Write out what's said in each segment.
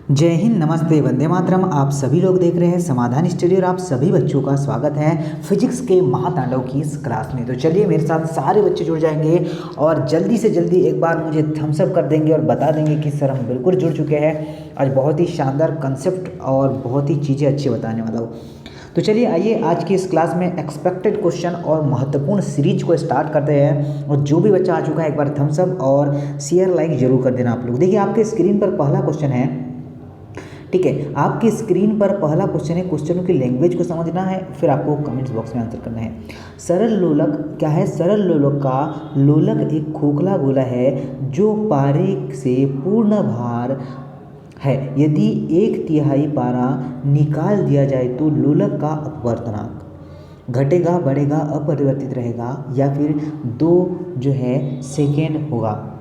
जय हिंद, नमस्ते, वंदे मातरम। आप सभी लोग देख रहे हैं समाधान स्टडी और आप सभी बच्चों का स्वागत है फिजिक्स के महातांडव की इस क्लास में। तो चलिए मेरे साथ सारे बच्चे जुड़ जाएंगे और जल्दी से जल्दी एक बार मुझे थम्स अप कर देंगे और बता देंगे कि सर हम बिल्कुल जुड़ चुके हैं। आज बहुत ही शानदार कंसेप्ट और बहुत ही चीज़ें अच्छी बताने वाला हूँ। तो चलिए आइए आज की इस क्लास में एक्सपेक्टेड क्वेश्चन और महत्वपूर्ण सीरीज को स्टार्ट करते हैं। और जो भी बच्चा आ चुका है एक बार थम्स अप और शेयर लाइक जरूर कर देना आप लोग। देखिए आपके स्क्रीन पर पहला क्वेश्चन है, ठीक है। आपकी स्क्रीन पर पहला क्वेश्चन है, क्वेश्चनों की लैंग्वेज को समझना है, फिर आपको कमेंट्स बॉक्स में आंसर करना है। सरल लोलक क्या है? सरल लोलक का लोलक एक खोखला गोला है जो पारे से पूर्ण भार है। यदि 1/3 पारा निकाल दिया जाए तो लोलक का अपवर्तनांक घटेगा, बढ़ेगा, अपरिवर्तित रहेगा या फिर 2 जो है सेकेंड होगा।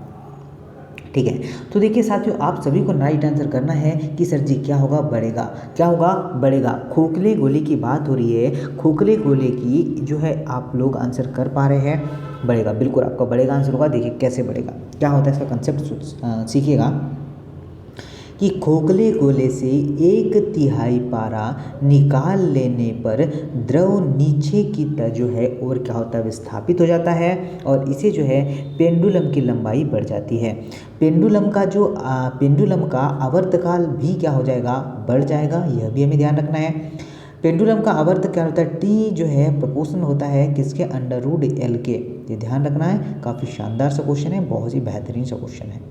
ठीक है। तो देखिए साथियों, आप सभी को राइट आंसर करना है कि सर जी क्या होगा? बढ़ेगा। क्या होगा? बढ़ेगा। खोखले गोले की बात हो रही है, खोखले गोले की जो है आप लोग आंसर कर पा रहे हैं। बढ़ेगा, बिल्कुल आपका बढ़ेगा आंसर होगा। देखिए कैसे बढ़ेगा, क्या होता है इसका कंसेप्ट सीखिएगा कि खोखले गोले से 1/3 पारा निकाल लेने पर द्रव नीचे की तरफ जो है और क्या होता है? विस्थापित हो जाता है और इसे जो है पेंडुलम की लंबाई बढ़ जाती है। पेंडुलम का आवर्तकाल भी क्या हो जाएगा? बढ़ जाएगा। यह भी हमें ध्यान रखना है। पेंडुलम का आवर्त क्या होता है? टी जो है प्रोपोर्शनल होता है किसके? √L के। ये ध्यान रखना है। काफ़ी शानदार सा क्वेश्चन है, बहुत ही बेहतरीन सा क्वेश्चन है।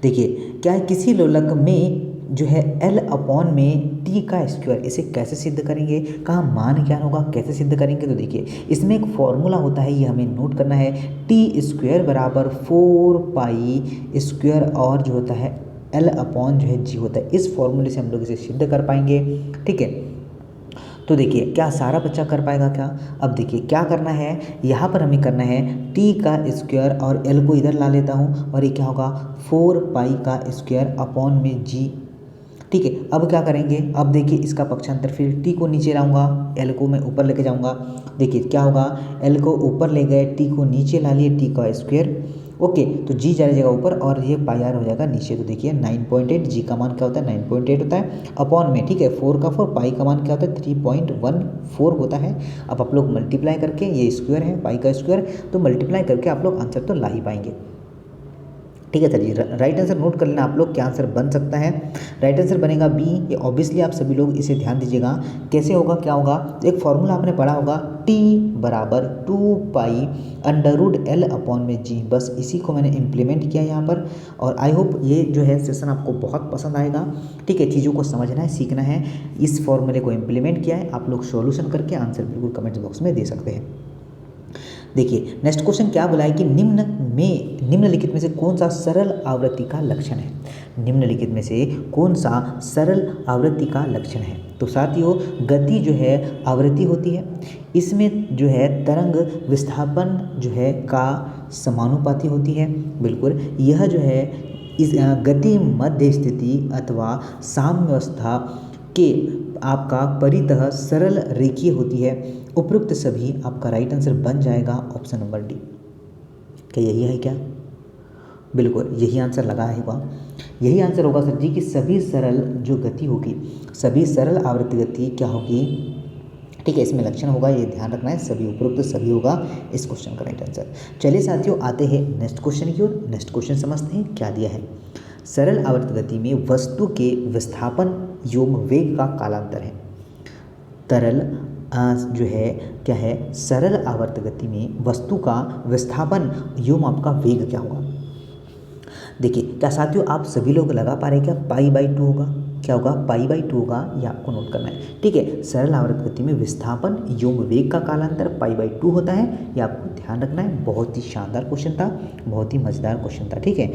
देखिए क्या है, किसी लोलक में जो है L/में टी का स्क्वायर, इसे कैसे सिद्ध करेंगे? कहाँ मान क्या होगा? कैसे सिद्ध करेंगे? तो देखिए इसमें एक फॉर्मूला होता है, ये हमें नोट करना है। टी स्क्वायर बराबर 4 स्क्वायर और जो होता है L/ जो है जी होता है। इस फॉर्मूले से हम लोग इसे सिद्ध कर पाएंगे। ठीक है। तो देखिए क्या सारा बच्चा कर पाएगा क्या? अब देखिए क्या करना है, यहाँ पर हमें करना है टी का स्क्वायर और एल को इधर ला लेता हूँ और ये क्या होगा? 4 का स्क्वायर अपॉन में जी। ठीक है। अब क्या करेंगे? अब देखिए इसका पक्षांतर, फिर टी को नीचे लाऊंगा, एल को मैं ऊपर लेके जाऊंगा। देखिए क्या होगा? एल को ऊपर ले गए, टी को नीचे ला लिए, टी का स्क्वायर। ओके, तो जी जा जाएगा ऊपर और ये पाई आर हो जाएगा नीचे। तो देखिए 9.8, जी का मान क्या होता है? 9.8 होता है अपॉन में, ठीक है, 4 का 4, पाई का मान क्या होता है? 3.14 होता है। अब आप लोग मल्टीप्लाई करके, ये स्क्वायर है पाई का स्क्वायर, तो मल्टीप्लाई करके आप लोग आंसर तो ला ही पाएंगे। ठीक है सर जी, राइट आंसर नोट कर लेना आप लोग, क्या आंसर बन सकता है? राइट आंसर बनेगा बी। ये ऑब्वियसली आप सभी लोग इसे ध्यान दीजिएगा। कैसे होगा, क्या होगा? एक फॉर्मूला आपने पढ़ा होगा, टी बराबर 2π√L अपॉन में जी। बस इसी को मैंने इम्प्लीमेंट किया यहाँ पर और आई होप ये जो है सेशन आपको बहुत पसंद आएगा। ठीक है, चीज़ों को समझना है, सीखना है। इस फॉर्मूले को इम्प्लीमेंट किया है, आप लोग सॉल्यूशन करके आंसर बिल्कुल कमेंट बॉक्स में दे सकते हैं। देखिए नेक्स्ट क्वेश्चन क्या बोला है कि निम्नलिखित में से कौन सा सरल आवृत्ति का लक्षण है? निम्नलिखित में से कौन सा सरल आवृत्ति का लक्षण है? तो साथियों गति जो है आवृत्ति होती है, इसमें जो है तरंग विस्थापन जो है का समानुपाती होती है। बिल्कुल यह जो है इस गति मध्य स्थिति अथवा साम्यावस्था के आपका परितः सरल रेखीय होती है। उपयुक्त सभी आपका राइट आंसर बन जाएगा ऑप्शन नंबर डी। क्या यही है क्या? बिल्कुल यही आंसर लगा होगा। यही आंसर होगा सर जी कि सभी सरल जो गति होगी, सभी सरल आवर्ती गति क्या होगी? ठीक है, इसमें लक्षण होगा, ये ध्यान रखना है। सभी उपयुक्त सभी होगा इस क्वेश्चन का राइट आंसर। चलिए साथियों आते हैं नेक्स्ट क्वेश्चन की ओर। नेक्स्ट क्वेश्चन समझते हैं क्या दिया है। सरल आवर्त गति में वस्तु के विस्थापन योग वेग का कालांतर है। तरल जो है क्या है? सरल आवर्त गति में वस्तु का विस्थापन योग आपका वेग क्या होगा? देखिए क्या साथियों आप सभी लोग लगा पा रहे हैं क्या? π/2 होगा। क्या होगा? π/2 होगा, ये आपको नोट करना है। ठीक है, सरल आवर्त गति में विस्थापन योग वेग का कालांतर π/2 होता है, ये आपको ध्यान रखना है। बहुत ही शानदार क्वेश्चन था, बहुत ही मजेदार क्वेश्चन था। ठीक है,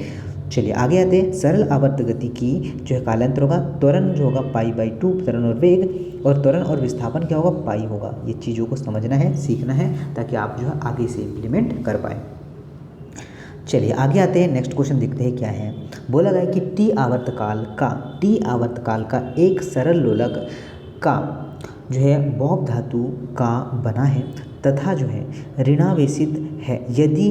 चलिए आगे आते हैं। सरल आवर्त गति की जो है कालांतर होगा, त्वरण जो होगा π/2, त्वरण और वेग, और त्वरण और विस्थापन क्या होगा? पाई होगा। ये चीज़ों को समझना है, सीखना है, ताकि आप जो है आगे से इम्प्लीमेंट कर पाए। चलिए आगे आते हैं, नेक्स्ट क्वेश्चन देखते हैं क्या है। बोला गया कि टी आवर्तकाल का एक सरल लोलक का जो है बॉब धातु का बना है तथा जो है ऋणावेशित है। यदि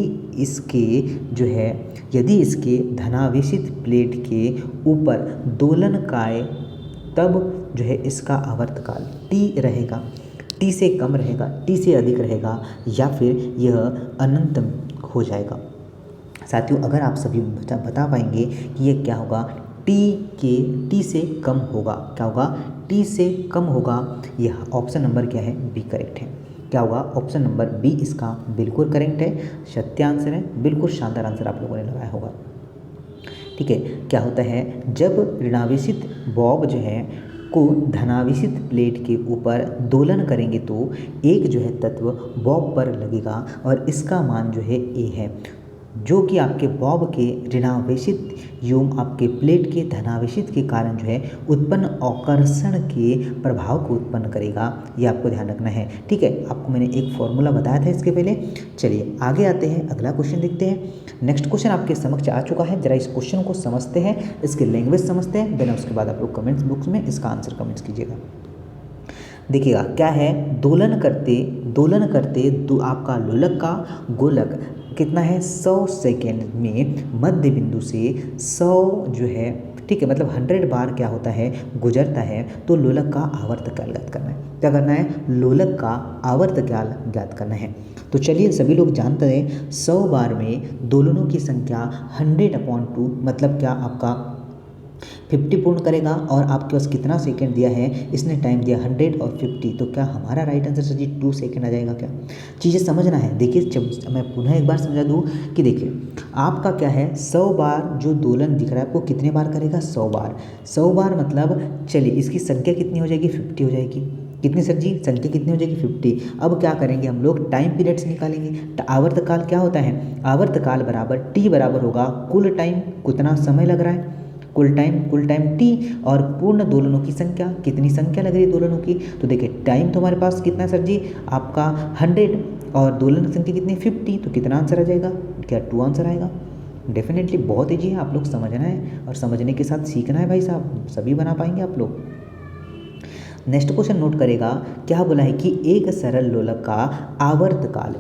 इसके धनावेशित प्लेट के ऊपर दोलन काय तब जो है इसका आवर्तकाल टी रहेगा, टी से कम रहेगा, टी से अधिक रहेगा, या फिर यह अनंत हो जाएगा। साथियों, अगर आप सभी बता पाएंगे कि ये क्या होगा, टी से कम होगा, क्या होगा, टी से कम होगा, यह ऑप्शन नंबर क्या है, बी करेक्ट है। क्या होगा, ऑप्शन नंबर बी इसका बिल्कुल करेक्ट है, सत्य आंसर है, बिल्कुल शानदार आंसर आप लोगों ने लगाया होगा। ठीक है, क्या होता है, जब ऋणावेशित बॉब जो है को धनावेशित प्लेट के ऊपर दोलन करेंगे तो एक जो है तत्व बॉब पर लगेगा और इसका मान जो है ए है, जो कि आपके बॉब के ऋणावेशित एवं आपके प्लेट के धनावेशित के कारण जो है उत्पन्न आकर्षण के प्रभाव को उत्पन्न करेगा। ये आपको ध्यान रखना है। ठीक है, आपको मैंने एक फॉर्मूला बताया था इसके पहले। चलिए आगे आते हैं, अगला क्वेश्चन देखते हैं। नेक्स्ट क्वेश्चन आपके समक्ष आ चुका है, जरा इस क्वेश्चन को समझते हैं, इसकी लैंग्वेज समझते हैं, देन उसके बाद आप लोग कमेंट्स बॉक्स में इसका आंसर कमेंट्स कीजिएगा। देखिएगा क्या है, दोलन करते आपका लोलक का गोलक कितना है, 100 सेकेंड में मध्य बिंदु से 100 जो है, ठीक है, मतलब 100 बार क्या होता है, गुजरता है, तो लोलक का आवर्तकाल ज्ञात करना है। क्या करना है, लोलक का आवर्तकाल ज्ञात करना है। तो चलिए सभी लोग जानते हैं 100 बार में दोलनों की संख्या 100/2 मतलब क्या आपका 50 पूर्ण करेगा, और आपके पास कितना सेकंड दिया है, इसने टाइम दिया 100 और 50, तो क्या हमारा राइट आंसर सर जी 2 सेकंड आ जाएगा। क्या चीज़ें समझना है। देखिए जब मैं पुनः एक बार समझा दूँ कि देखिए आपका क्या है, 100 बार जो दोलन दिख रहा है आपको कितने बार करेगा, 100 बार। 100 बार मतलब चलिए इसकी संख्या कितनी हो जाएगी, 50 हो जाएगी। कितनी सर जी, संख्या कितनी हो जाएगी, 50। अब क्या करेंगे हम लोग, टाइम पीरियड्स निकालेंगे। आवर्तकाल क्या होता है, आवर्तकाल बराबर टी बराबर होगा कुल टाइम, कितना समय लग रहा है, कुल टाइम टी, और पूर्ण दोलनों की संख्या, कितनी संख्या लग रही है दोलनों की। तो देखिए टाइम तो हमारे पास कितना है सर जी, आपका 100 और दोलन की संख्या कितनी, 50, तो कितना आंसर आ जाएगा, क्या 2 आंसर आएगा। डेफिनेटली बहुत ईजी है, आप लोग समझना है और समझने के साथ सीखना है भाई साहब, सभी बना पाएंगे आप लोग। नेक्स्ट क्वेश्चन नोट करेगा, क्या बोला है कि एक सरल लोलक का आवर्तकाल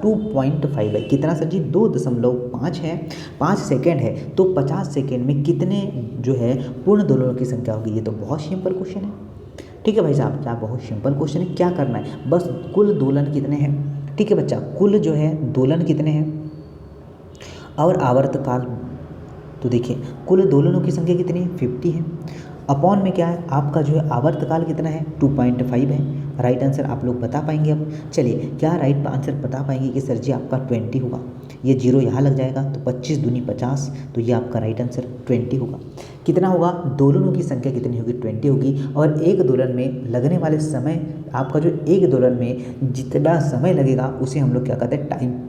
2.5 है। कितना सर जी, 2.5 है, 5 सेकेंड है, तो 50 सेकेंड में कितने जो है पूर्ण दोलनों की संख्या होगी। ये तो बहुत सिंपल क्वेश्चन है। ठीक है भाई साहब, क्या बहुत सिंपल क्वेश्चन है। क्या करना है, बस कुल दोलन कितने हैं, ठीक है बच्चा, कुल जो है दोलन कितने हैं और आवर्तकाल, तो देखिए कुल दोलनों की संख्या कितनी है, 50 है, अपॉन में क्या है आपका जो है आवर्तकाल कितना है, 2.5 है। राइट आंसर आप लोग बता पाएंगे। अब चलिए क्या राइट आंसर बता पाएंगे कि सर जी आपका 20 होगा, ये 0 यहाँ लग जाएगा, तो 25 दूनी 50, तो ये आपका राइट आंसर 20 होगा। कितना होगा, दोलनों की संख्या कितनी होगी, 20 होगी, और एक दोलन में लगने वाले समय, आपका जो एक दोलन में जितना समय लगेगा उसे हम लोग क्या कहते हैं,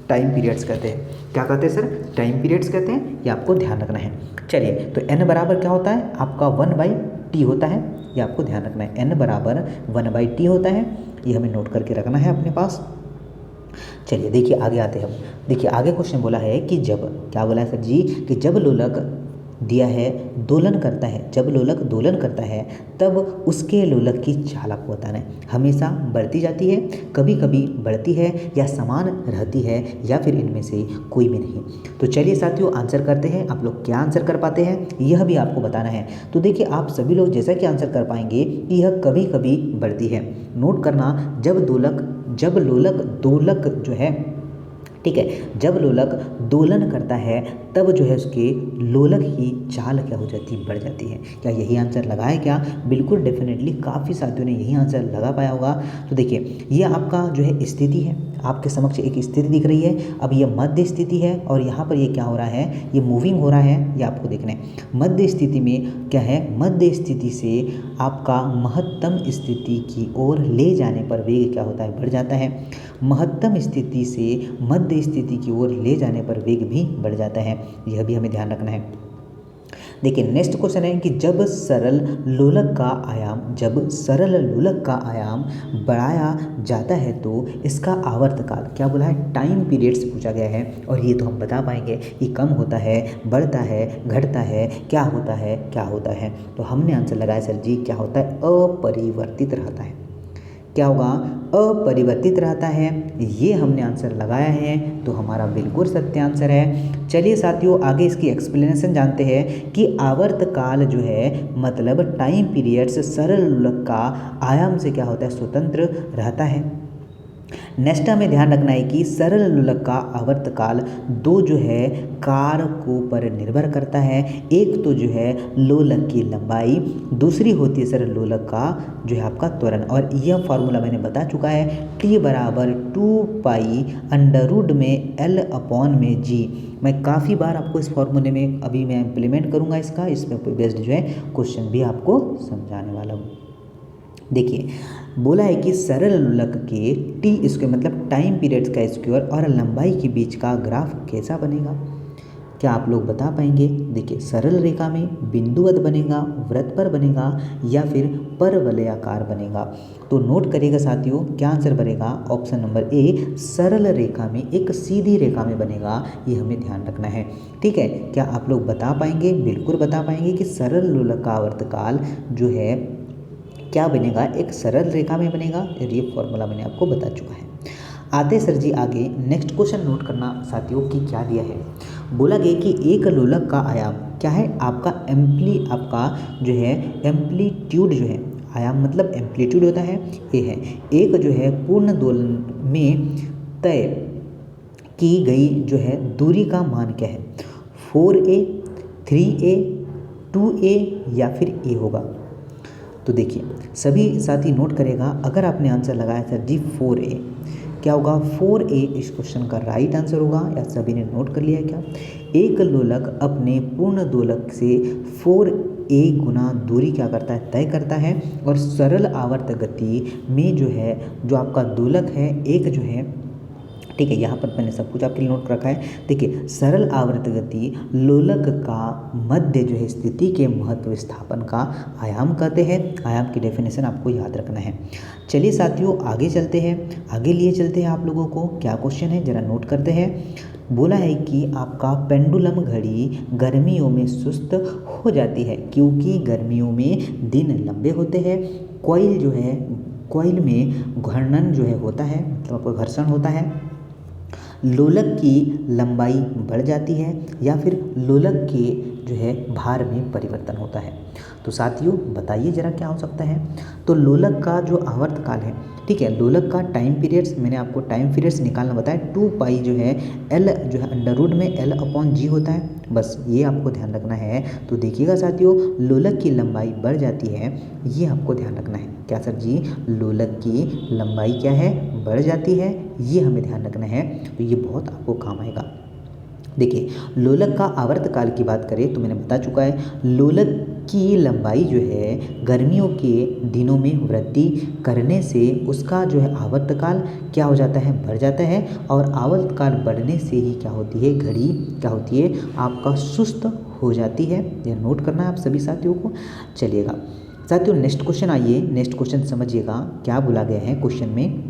टाइम पीरियड्स कहते हैं। क्या कहते हैं सर, टाइम पीरियड्स कहते हैं, ये आपको ध्यान रखना है। चलिए तो n बराबर क्या होता है, आपका 1/t होता है, ये आपको ध्यान रखना है, n बराबर 1/t होता है, ये हमें नोट करके रखना है अपने पास। चलिए देखिए आगे आते हैं हम। देखिए आगे क्वेश्चन बोला है कि जब, क्या बोला है सर जी, कि जब लोलक दिया है दोलन करता है, जब लोलक दोलन करता है तब उसके लोलक की चाल आपको बताना है, हमेशा बढ़ती जाती है, कभी कभी बढ़ती है, या समान रहती है, या फिर इनमें से कोई भी नहीं। तो चलिए साथियों आंसर करते हैं, आप लोग क्या आंसर कर पाते हैं यह भी आपको बताना है। तो देखिए आप सभी लोग जैसा कि आंसर कर पाएंगे कि यह कभी कभी बढ़ती है। नोट करना, जब लोलक दोलक जो है, ठीक है, जब लोलक दोलन करता है तब जो है उसके लोलक की चाल क्या हो जाती है, बढ़ जाती है। क्या यही आंसर लगा है क्या, बिल्कुल डेफिनेटली काफ़ी साथियों ने यही आंसर लगा पाया होगा। तो देखिए ये आपका जो है स्थिति है, आपके समक्ष एक स्थिति दिख रही है। अब ये मध्य स्थिति है और यहाँ पर ये क्या हो रहा है, ये मूविंग हो रहा है, ये आपको देखना है। मध्य स्थिति में क्या है, मध्य स्थिति से आपका महत्तम स्थिति की ओर ले जाने पर वेग क्या होता है, बढ़ जाता है। महत्तम स्थिति से मध्य स्थिति की ओर ले जाने पर वेग भी बढ़ जाता है, यह भी हमें ध्यान रखना है। देखिए नेक्स्ट क्वेश्चन है कि जब सरल लोलक का आयाम बढ़ाया जाता है तो इसका आवर्तकाल, क्या बोला है, टाइम पीरियड्स पूछा गया है, और ये तो हम बता पाएंगे कि कम होता है, बढ़ता है, घटता है, क्या होता है। तो हमने आंसर लगाया सर जी क्या होता है, अपरिवर्तित रहता है। क्या होगा, अपरिवर्तित रहता है। ये हमने आंसर लगाया है तो हमारा बिल्कुल सत्य आंसर है। चलिए साथियों आगे इसकी एक्सप्लेनेशन जानते हैं कि आवर्तकाल जो है मतलब टाइम पीरियड्स सरल लोलक का आयाम से क्या होता है, स्वतंत्र रहता है। नेक्स्ट हमें ध्यान रखना है कि सरल लोलक का आवर्तकाल दो जो है कारकों पर निर्भर करता है। एक तो जो है लोलक की लंबाई, दूसरी होती है सरल लोलक का जो है आपका त्वरण। और यह फॉर्मूला मैंने बता चुका है, टी बराबर 2 पाई अंडर रूट में एल अपॉन में जी। मैं काफ़ी बार आपको इस फॉर्मूले में अभी मैं इम्प्लीमेंट करूँगा इसमें बेस्ड जो है क्वेश्चन भी आपको समझाने वाला हूँ। देखिए बोला है कि सरल लोलक के टी स्क्वायर मतलब टाइम पीरियड्स का स्क्वायर और लंबाई के बीच का ग्राफ कैसा बनेगा, क्या आप लोग बता पाएंगे। देखिए सरल रेखा में बिंदुवत बनेगा, वृत्त पर बनेगा या फिर परवलयाकार बनेगा। तो नोट करिएगा साथियों क्या आंसर बनेगा, ऑप्शन नंबर ए सरल रेखा में, एक सीधी रेखा में बनेगा, ये हमें ध्यान रखना है। ठीक है, क्या आप लोग बता पाएंगे, बिल्कुल बता पाएंगे कि सरल लोलक का आवर्तकाल जो है क्या बनेगा, एक सरल रेखा में बनेगा। और ये फॉर्मूला मैंने आपको बता चुका है। आते सर जी आगे नेक्स्ट क्वेश्चन नोट करना साथियों कि क्या दिया है। बोला गया कि एक लोलक का आयाम क्या है, आपका आपका जो है एम्पलीट्यूड जो है, आयाम मतलब एम्पलीट्यूड होता है, ये है एक जो है पूर्ण दोलन में तय की गई जो है दूरी का मान क्या है, 4a, 3a, 2a या फिर a होगा। तो देखिए सभी साथी नोट करेगा, अगर आपने आंसर लगाया सर जी 4a, क्या होगा 4a इस क्वेश्चन का राइट आंसर होगा। या सभी ने नोट कर लिया है क्या, एक लोलक अपने पूर्ण दोलक से 4a गुना दूरी क्या करता है, तय करता है। और सरल आवर्त गति में जो है जो आपका दोलक है एक जो है, ठीक है यहाँ पर मैंने सब कुछ आपके लिए नोट रखा है। देखिए सरल आवर्त गति लोलक का मध्य जो है स्थिति के महत्व स्थापन का आयाम कहते हैं। आयाम की डेफिनेशन आपको याद रखना है। चलिए साथियों आगे चलते हैं, आगे लिए चलते हैं आप लोगों को। क्या क्वेश्चन है जरा नोट करते हैं। बोला है कि आपका पेंडुलम घड़ी गर्मियों में सुस्त हो जाती है क्योंकि गर्मियों में दिन लंबे होते हैं। कॉइल जो है, कॉइल में घर्षण जो है होता है, मतलब घर्षण होता है। लोलक की लंबाई बढ़ जाती है या फिर लोलक के जो है भार में परिवर्तन होता है। तो साथियों बताइए जरा क्या हो सकता है। तो लोलक का जो आवर्तकाल है, ठीक है, लोलक का टाइम पीरियड्स मैंने आपको टाइम पीरियड्स निकालना बताया, 2 पाई जो है एल जो है अंडर रूट में एल अपॉन जी होता है, बस ये आपको ध्यान रखना है। तो देखिएगा साथियों लोलक की लंबाई बढ़ जाती है, ये आपको ध्यान रखना है। क्या सर जी, लोलक की लंबाई क्या है, बढ़ जाती है, ये हमें ध्यान रखना है। तो ये बहुत आपको काम आएगा। देखिए लोलक का आवर्तकाल की बात करें तो मैंने बता चुका है, लोलक की लंबाई जो है गर्मियों के दिनों में वृद्धि करने से उसका जो है आवर्तकाल क्या हो जाता है, बढ़ जाता है। और आवर्तकाल बढ़ने से ही क्या होती है, घड़ी क्या होती है आपका सुस्त हो जाती है। यह नोट करना है आप सभी साथियों को। चलिएगा साथियों नेक्स्ट क्वेश्चन आइए, नेक्स्ट क्वेश्चन समझिएगा क्या बोला गया है क्वेश्चन में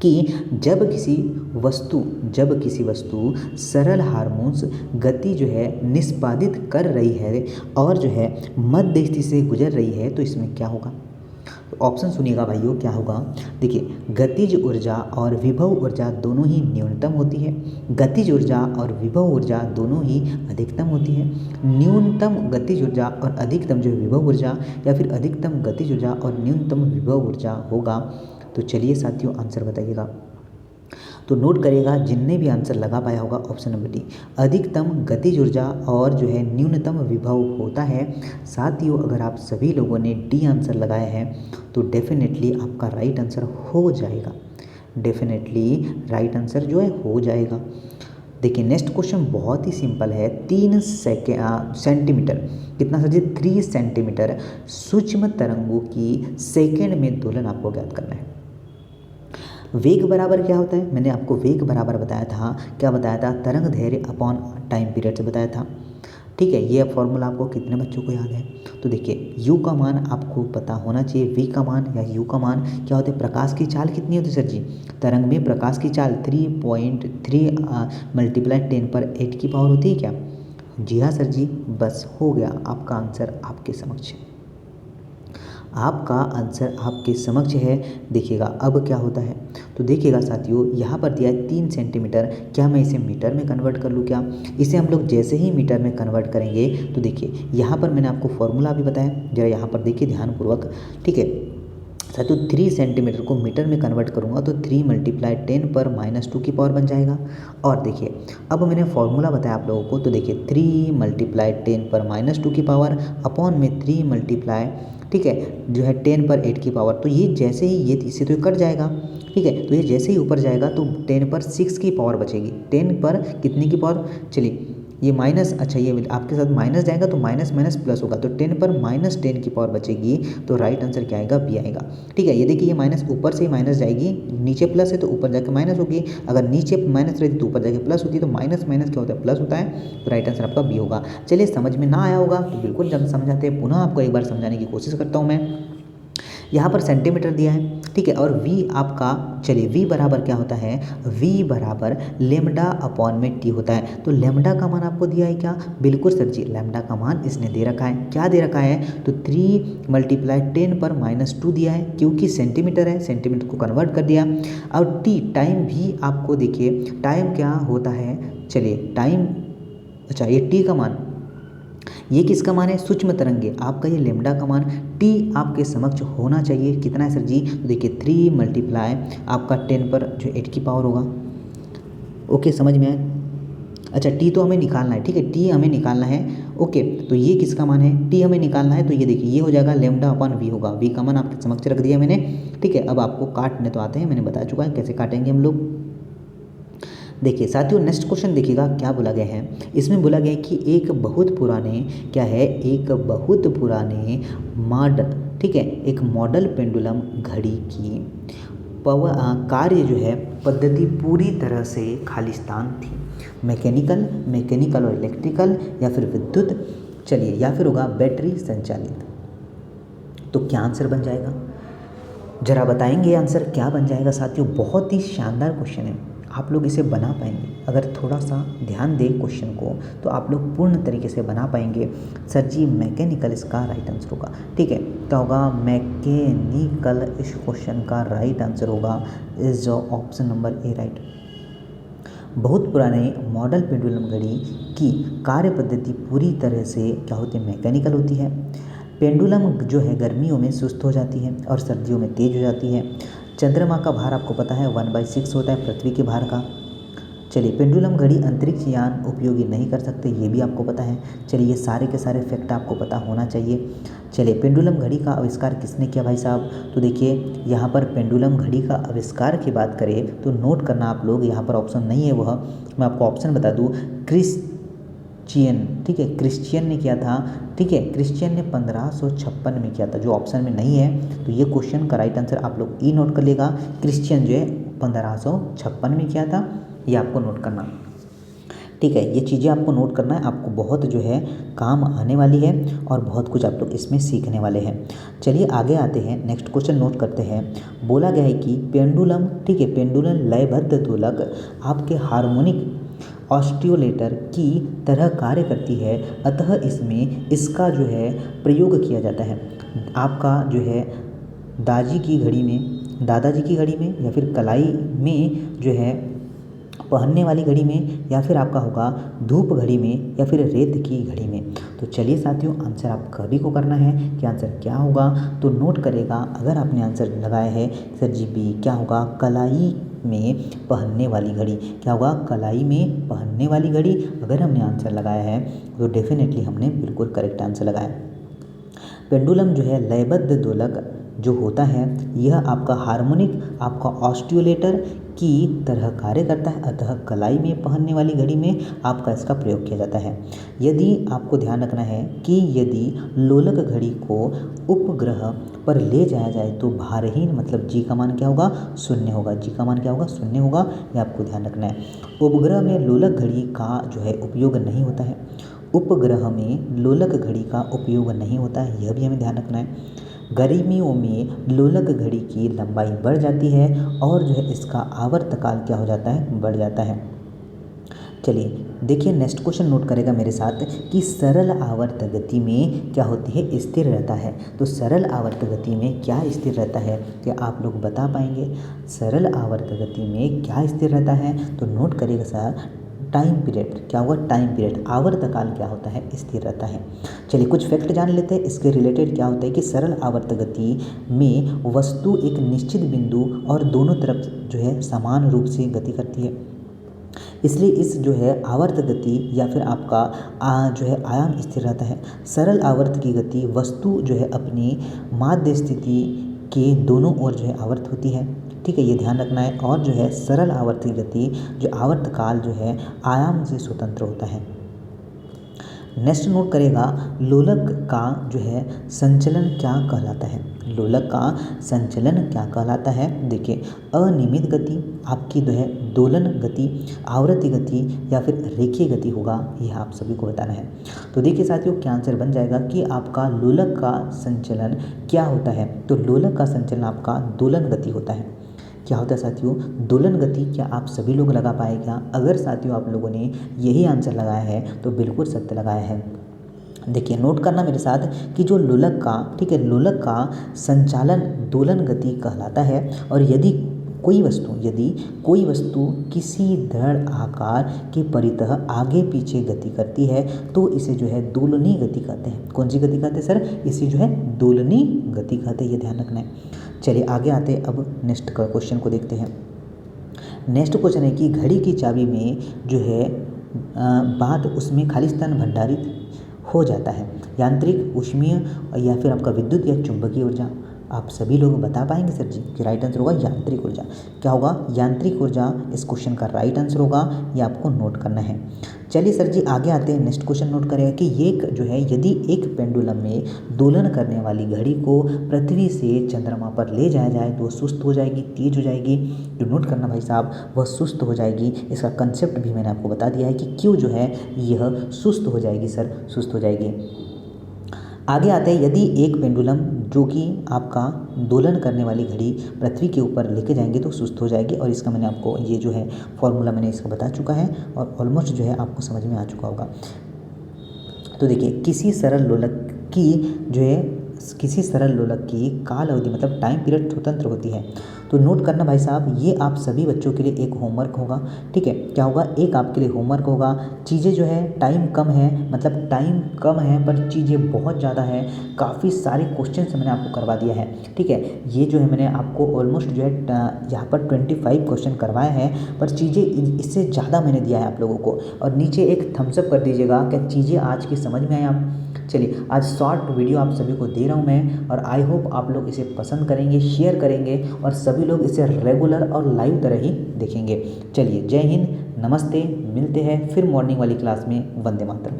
कि जब किसी वस्तु सरल हार्मोन्स गति जो है निष्पादित कर रही है और जो है मध्य स्थिति से गुजर रही है तो इसमें क्या होगा। तो ऑप्शन सुनिएगा भाइयों क्या होगा। देखिए गतिज ऊर्जा और विभव ऊर्जा दोनों ही न्यूनतम होती है, गतिज ऊर्जा और विभव ऊर्जा दोनों ही अधिकतम होती है। न्यूनतम गतिज ऊर्जा और अधिकतम जो विभव ऊर्जा या फिर अधिकतम गतिज ऊर्जा और न्यूनतम विभव ऊर्जा होगा। तो चलिए साथियों आंसर बताइएगा। तो नोट करिएगा जिनने भी आंसर लगा पाया होगा ऑप्शन नंबर डी, अधिकतम गतिज ऊर्जा और जो है न्यूनतम विभव होता है। साथियों अगर आप सभी लोगों ने डी आंसर लगाया है तो डेफिनेटली आपका राइट आंसर हो जाएगा, डेफिनेटली राइट आंसर जो है हो जाएगा। देखिए नेक्स्ट क्वेश्चन बहुत ही सिंपल है, 3 सेंटीमीटर, कितना सर जी 3 सेंटीमीटर सूक्ष्म तरंगों की सेकेंड में दोलन आपको ज्ञात करना है। वेग बराबर क्या होता है, मैंने आपको वेग बराबर बताया था, क्या बताया था, तरंग दैर्घ्य अपॉन टाइम पीरियड से बताया था। ठीक है, ये फॉर्मूला आपको कितने बच्चों को याद है। तो देखिए u का मान आपको पता होना चाहिए, v का मान या u का मान क्या होता है, प्रकाश की चाल कितनी होती है सर जी, तरंग में प्रकाश की चाल 3.3 मल्टीप्लाई 10⁸ की पावर होती है क्या। जी हाँ सर जी, बस हो गया आपका आंसर आपके समक्ष। आपका आंसर आपके समक्ष है। देखिएगा अब क्या होता है, तो देखिएगा साथियों यहाँ पर दिया है 3 सेंटीमीटर। क्या मैं इसे मीटर में कन्वर्ट कर लूँ क्या? इसे हम लोग जैसे ही मीटर में कन्वर्ट करेंगे तो देखिए यहाँ पर मैंने आपको फॉर्मूला भी बताया, जरा यहाँ पर देखिए ध्यानपूर्वक। ठीक है साथियों, 3 सेंटीमीटर को मीटर में कन्वर्ट करूँगा तो 3 × 10⁻² की पावर बन जाएगा। और देखिए अब मैंने फॉर्मूला बताया आप लोगों को, तो देखिए 3 × 10⁻² की पावर अपॉन में 3 मल्टीप्लाई, ठीक है, जो है 10⁻8 की पावर। तो ये जैसे ही ये इससे तो कट जाएगा, ठीक है, तो ये जैसे ही ऊपर जाएगा तो 10⁻6 की पावर बचेगी। 10 पर कितने की पावर, चलिए ये माइनस, अच्छा ये आपके साथ माइनस जाएगा तो माइनस माइनस प्लस होगा, तो 10 पर -10 की पावर बचेगी। तो राइट आंसर क्या आएगा? बी आएगा। ठीक है, ये देखिए ये माइनस ऊपर से ही माइनस जाएगी, नीचे प्लस है तो ऊपर जाके माइनस होगी, अगर नीचे माइनस रहती तो ऊपर जाके प्लस होती, तो माइनस माइनस क्या होता है? प्लस होता है। तो राइट आंसर आपका बी होगा। चलिए समझ में ना आया होगा तो बिल्कुल जब समझाते हैं, पुनः आपको एक बार समझाने की कोशिश करता हूँ मैं। यहाँ पर सेंटीमीटर दिया है, ठीक है, और v आपका, चलिए v बराबर क्या होता है? v बराबर लेमडा अपॉन में t होता है। तो लेमडा का मान आपको दिया है क्या? बिल्कुल सर जी, लेमडा का मान इसने दे रखा है। क्या दे रखा है? तो 3 × 10⁻² दिया है, क्योंकि सेंटीमीटर है, सेंटीमीटर को कन्वर्ट कर दिया। और t टाइम भी आपको देखिए, टाइम क्या होता है, चलिए टाइम, अच्छा ये t का मान, ये किसका मान है? सूक्ष्म तरंगे। आपका ये लेमडा का मान t आपके समक्ष होना चाहिए। कितना है सर जी? तो देखिए 3 मल्टीप्लाई आपका 10 पर जो 8 की पावर होगा। ओके, समझ में आया? अच्छा t तो हमें निकालना है, ठीक है, t हमें निकालना है। ओके, तो ये किसका मान है? t हमें निकालना है, तो ये देखिए ये हो जाएगा लेमडा अपॉन v होगा। v का मान आपके समक्ष रख दिया मैंने, ठीक है। अब आपको काटने तो आते हैं, मैंने बता चुका है कैसे काटेंगे हम लोग। देखिए साथियों, नेक्स्ट क्वेश्चन देखिएगा क्या बोला गया है। इसमें बोला गया है कि एक बहुत पुराने, क्या है, एक बहुत पुराने मॉडल, ठीक है, एक मॉडल पेंडुलम घड़ी की कार्य जो है पद्धति पूरी तरह से खालिस्तान थी। मैकेनिकल और इलेक्ट्रिकल, या फिर विद्युत, चलिए, या फिर होगा बैटरी संचालित। तो क्या आंसर बन जाएगा? जरा बताएंगे आंसर क्या बन जाएगा साथियों। बहुत ही शानदार क्वेश्चन है, आप लोग इसे बना पाएंगे अगर थोड़ा सा ध्यान दें क्वेश्चन को, तो आप लोग पूर्ण तरीके से बना पाएंगे। सर जी मैकेनिकल इसका राइट आंसर होगा, ठीक है, क्या होगा? मैकेनिकल इस क्वेश्चन का राइट आंसर होगा is option number A right. बहुत पुराने मॉडल पेंडुलम घड़ी की कार्य पद्धति पूरी तरह से क्या होती है? मैकेनिकल होती है। पेंडुलम जो है गर्मियों में सुस्त हो जाती है और सर्दियों में तेज हो जाती है। चंद्रमा का भार आपको पता है 1/6 होता है पृथ्वी के भार का। चलिए, पेंडुलम घड़ी अंतरिक्ष यान उपयोगी नहीं कर सकते, ये भी आपको पता है। चलिए, ये सारे के सारे फैक्ट आपको पता होना चाहिए। चलिए, पेंडुलम घड़ी का आविष्कार किसने किया भाई साहब? तो देखिए यहाँ पर पेंडुलम घड़ी का आविष्कार की बात करें तो नोट करना आप लोग, यहाँ पर ऑप्शन नहीं है, वह मैं आपको ऑप्शन बता दूँ, क्रिश्चियन, ठीक है, क्रिश्चियन ने किया था, ठीक है, क्रिश्चियन ने 1556 में किया था। जो ऑप्शन में नहीं है तो ये क्वेश्चन का राइट आंसर आप लोग ई नोट कर लेगा। क्रिश्चियन जो है 1556 में किया था, ये आपको नोट करना, ठीक है। ये चीज़ें आपको नोट करना है, आपको बहुत जो है काम आने वाली है और बहुत कुछ आप लोग इसमें सीखने वाले हैं। चलिए आगे आते हैं, नेक्स्ट क्वेश्चन नोट करते हैं। बोला गया है कि पेंडुलम, ठीक है, पेंडुलम लयबद्ध दोलक आपके हार्मोनिक ऑस्टियोलेटर की तरह कार्य करती है, अतः इसमें इसका जो है प्रयोग किया जाता है। आपका जो है दादाजी की घड़ी में, या फिर कलाई में जो है पहनने वाली घड़ी में, या फिर आपका होगा धूप घड़ी में, या फिर रेत की घड़ी में। तो चलिए साथियों, आंसर आप सभी को करना है कि आंसर क्या होगा, तो नोट करेगा। अगर आपने आंसर लगाया है सर जी बी, क्या होगा? कलाई में पहनने वाली घड़ी। क्या होगा? कलाई में पहनने वाली घड़ी। अगर हमने आंसर लगाया है तो डेफिनेटली हमने बिल्कुल करेक्ट आंसर लगाया। पेंडुलम जो है लयबद्ध दोलक जो होता है, यह आपका हार्मोनिक, आपका ऑस्टियोलेटर की तरह कार्य करता है, अतः कलाई में पहनने वाली घड़ी में आपका इसका प्रयोग किया जाता है। यदि आपको ध्यान रखना है कि यदि लोलक घड़ी को उपग्रह पर ले जाया जाए तो भारहीन, मतलब जी का मान क्या होगा? 0 होगा। जी का मान क्या होगा? 0 होगा, ये आपको ध्यान रखना है। उपग्रह में लोलक घड़ी का जो है उपयोग नहीं होता है। उपग्रह में लोलक घड़ी का उपयोग नहीं होता है, यह भी हमें ध्यान रखना है। गर्मियों में लोलक घड़ी की लंबाई बढ़ जाती है और जो है इसका आवर्तकाल क्या हो जाता है? बढ़ जाता है। चलिए, देखिए नेक्स्ट क्वेश्चन नोट करेगा मेरे साथ कि सरल आवर्त गति में क्या होती है, स्थिर रहता है। तो सरल आवर्त गति में क्या स्थिर रहता है, क्या आप लोग बता पाएंगे? सरल आवर्त गति में क्या स्थिर रहता है? तो नोट करेगा सर, टाइम पीरियड। क्या हुआ? टाइम पीरियड, आवर्तकाल क्या होता है, स्थिर रहता है। चलिए कुछ फैक्ट जान लेते हैं इसके रिलेटेड। क्या होता है कि सरल आवर्त गति में वस्तु एक निश्चित बिंदु और दोनों तरफ जो है समान रूप से गति करती है, इसलिए इस जो है आवर्त गति या फिर आपका जो है आयाम स्थिर रहता है। सरल आवर्त की गति वस्तु जो है अपनी माध्य स्थिति के दोनों ओर जो है आवर्त होती है, ठीक है, ये ध्यान रखना है। और जो है सरल आवर्त की गति जो आवर्तकाल जो है आयाम से स्वतंत्र होता है। नेक्स्ट नोट करेगा, लोलक का जो है संचलन क्या कहलाता है? लोलक का संचलन क्या कहलाता है? देखिए अनियमित गति, आपकी जो है दोलन गति, आवृत्ति गति या फिर रेखीय गति होगा, यह आप सभी को बताना है। तो देखिए साथियों क्या आंसर बन जाएगा कि आपका लोलक का संचलन क्या होता है? तो लोलक का संचलन आपका दोलन गति होता है। क्या होता है साथियों? दोलन गति। क्या आप सभी लोग लगा पाए क्या? अगर साथियों आप लोगों ने यही आंसर लगाया है तो बिल्कुल सत्य लगाया है। देखिए नोट करना मेरे साथ कि जो लोलक का, ठीक है, लोलक का संचालन दोलन गति कहलाता है। और यदि कोई वस्तु किसी दृढ़ आकार के परितः आगे पीछे गति करती है तो इसे जो है दोलनी गति कहते हैं। कौन सी गति कहते हैं सर? इसे जो है दोलनी गति कहते हैं, ये ध्यान रखना है। चलिए आगे आते हैं, अब नेक्स्ट क्वेश्चन को देखते हैं। नेक्स्ट क्वेश्चन है कि घड़ी की चाबी में जो है बाद उसमें खाली स्थान भंडारित हो जाता है, यांत्रिक, ऊष्मीय या फिर आपका विद्युत या चुंबकीय ऊर्जा। आप सभी लोग बता पाएंगे सर जी कि राइट आंसर होगा यांत्रिक ऊर्जा। क्या होगा? यांत्रिक ऊर्जा इस क्वेश्चन का राइट आंसर होगा, ये आपको नोट करना है। चलिए सर जी आगे आते हैं, नेक्स्ट क्वेश्चन नोट करेगा कि ये जो है यदि एक पेंडुलम में दोलन करने वाली घड़ी को पृथ्वी से चंद्रमा पर ले जाया जाए तो सुस्त हो जाएगी, तेज हो जाएगी। जो नोट करना भाई साहब, वह सुस्त हो जाएगी। इसका कंसेप्ट भी मैंने आपको बता दिया है कि क्यों जो है यह सुस्त हो जाएगी सर, सुस्त हो जाएगी। आगे आते हैं, यदि एक पेंडुलम जो कि आपका दोलन करने वाली घड़ी पृथ्वी के ऊपर लेके जाएंगे तो सुस्त हो जाएगी। और इसका मैंने आपको ये जो है फॉर्मूला मैंने इसका बता चुका है और ऑलमोस्ट जो है आपको समझ में आ चुका होगा। तो देखिए किसी सरल लोलक की काल अवधि मतलब टाइम पीरियड स्वतंत्र होती है। तो नोट करना भाई साहब, ये आप सभी बच्चों के लिए एक होमवर्क होगा, ठीक है। क्या होगा? एक आपके लिए होमवर्क होगा। चीज़ें जो है टाइम कम है, मतलब टाइम कम है पर चीज़ें बहुत ज़्यादा है। काफ़ी सारे क्वेश्चन मैंने आपको करवा दिया है, ठीक है। ये जो है मैंने आपको ऑलमोस्ट जो है यहाँ पर 25 क्वेश्चन करवाए हैं, पर चीज़ें इससे ज़्यादा मैंने दिया है आप लोगों को। और नीचे एक थम्सअप कर दीजिएगा क्या चीज़ें आज की समझ में आए आप। चलिए आज शॉर्ट वीडियो आप सभी को दे रहा हूँ मैं, और आई होप आप लोग इसे पसंद करेंगे, शेयर करेंगे और सभी लोग इसे रेगुलर और लाइव तरह ही देखेंगे। चलिए जय हिंद, नमस्ते, मिलते हैं फिर मॉर्निंग वाली क्लास में। वंदे मातरम।